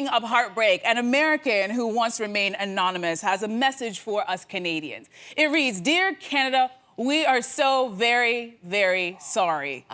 Speaking of heartbreak, an American who wants to remain anonymous has a message for us Canadians. It reads, "Dear Canada, we are so very, very sorry."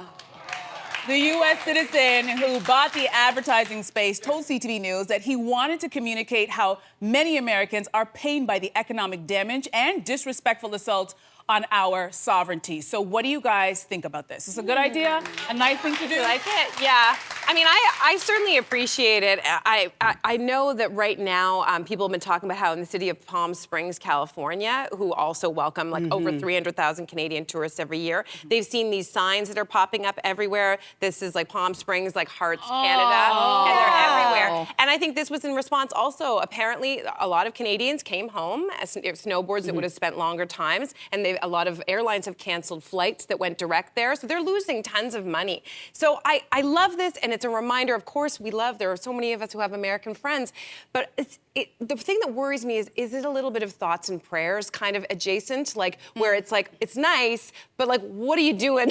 The U.S. citizen who bought the advertising space told CTV News that he wanted to communicate how many Americans are pained by the economic damage and disrespectful assaults on our sovereignty. So what do you guys think about this? Is this a good idea? A nice thing to do? I like it, yeah. I mean, I certainly appreciate it. I know that right now people have been talking about how in the city of Palm Springs, California, who also welcome like over 300,000 Canadian tourists every year, they've seen these signs that are popping up everywhere. This is like Palm Springs, like Hearts Canada, and they're everywhere. And I think this was in response also, apparently a lot of Canadians came home as snowboards that would have spent longer times, and a lot of airlines have canceled flights that went direct there, so they're losing tons of money. So I love this, and it's a reminder, of course, there are so many of us who have American friends, but the thing that worries me is it a little bit of thoughts and prayers kind of adjacent, like where it's like, it's nice, but like, what are you doing?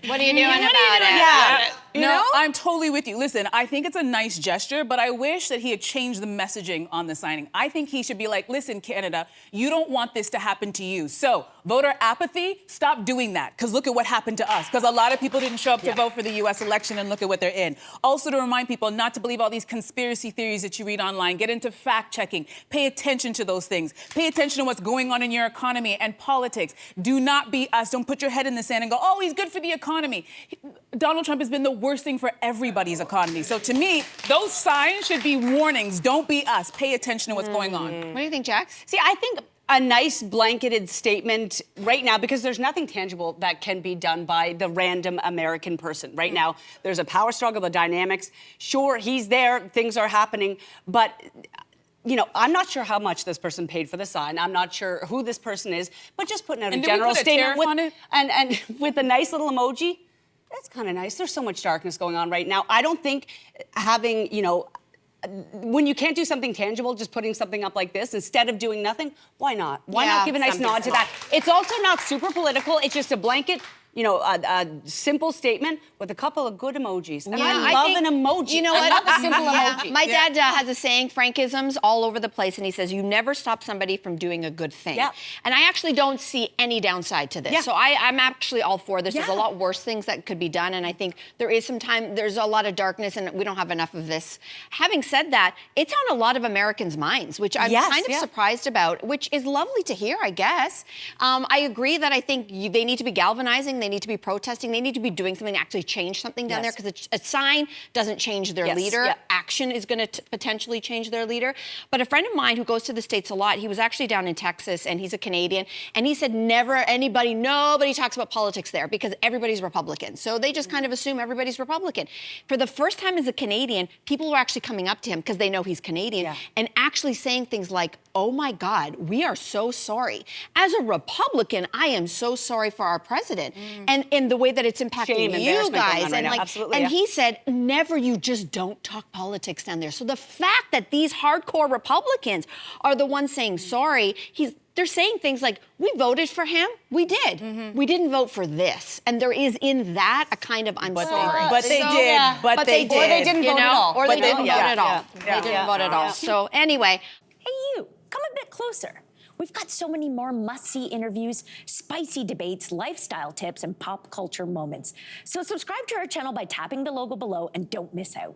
What are you doing about it? Yeah. You know? I'm totally with you. Listen, I think it's a nice gesture, but I wish that he had changed the messaging on the signing. I think he should be like, listen, Canada, you don't want this to happen to you. So voter apathy, stop doing that, because look at what happened to us, because a lot of people didn't show up to vote for the U.S. election, and look at what they're in. Also to remind people not to believe all these conspiracy theories that you read online. Get into fact-checking. Pay attention to those things. Pay attention to what's going on in your economy and politics. Do not be us. Don't put your head in the sand and go, oh, he's good for the economy. Donald Trump has been the worst thing for everybody's economy. So to me, those signs should be warnings. Don't be us. Pay attention to what's going on. What do you think, Jax? See, I think a nice blanketed statement right now, because there's nothing tangible that can be done by the random American person. Right now, there's a power struggle, the dynamics. Sure, he's there, things are happening, but you know, I'm not sure how much this person paid for the sign. I'm not sure who this person is, but just putting out a general statement and with a nice little emoji, that's kind of nice. There's so much darkness going on right now. I don't think having, you know, when you can't do something tangible, just putting something up like this instead of doing nothing, why not? Why not give a nice nod to that? It's also not super political. It's just a blanket, you know, a simple statement with a couple of good emojis. And I love an emoji. You know what? I love a simple emoji. My dad has a saying, frankisms all over the place, and he says, you never stop somebody from doing a good thing. Yeah. And I actually don't see any downside to this. Yeah. So I'm actually all for this. There's a lot worse things that could be done, and I think there is there's a lot of darkness, and we don't have enough of this. Having said that, it's on a lot of Americans' minds, which I'm kind of surprised about, which is lovely to hear, I guess. I agree that I think they need to be galvanizing, they need to be protesting, they need to be doing something to actually change something down there, because a sign doesn't change their leader. Action is going to potentially change their leader. But a friend of mine who goes to the States a lot, he was actually down in Texas, and he's a Canadian, and he said nobody talks about politics there because everybody's Republican. So they just kind of assume everybody's Republican. For the first time as a Canadian, people were actually coming up to him because they know he's Canadian and actually saying things like, oh my God, we are so sorry. As a Republican, I am so sorry for our president and in the way that it's impacting you guys. And he said, never, you just don't talk politics down there. So the fact that these hardcore Republicans are the ones saying sorry, they're saying things like, we voted for him, we did. We didn't vote for this. And there is in that a kind of, I'm sorry. But they did. But they did. Or they didn't vote at all. Or they didn't vote at all. They didn't vote at all. So anyway. Hey you, come a bit closer. We've got so many more must-see interviews, spicy debates, lifestyle tips, and pop culture moments. So subscribe to our channel by tapping the logo below and don't miss out.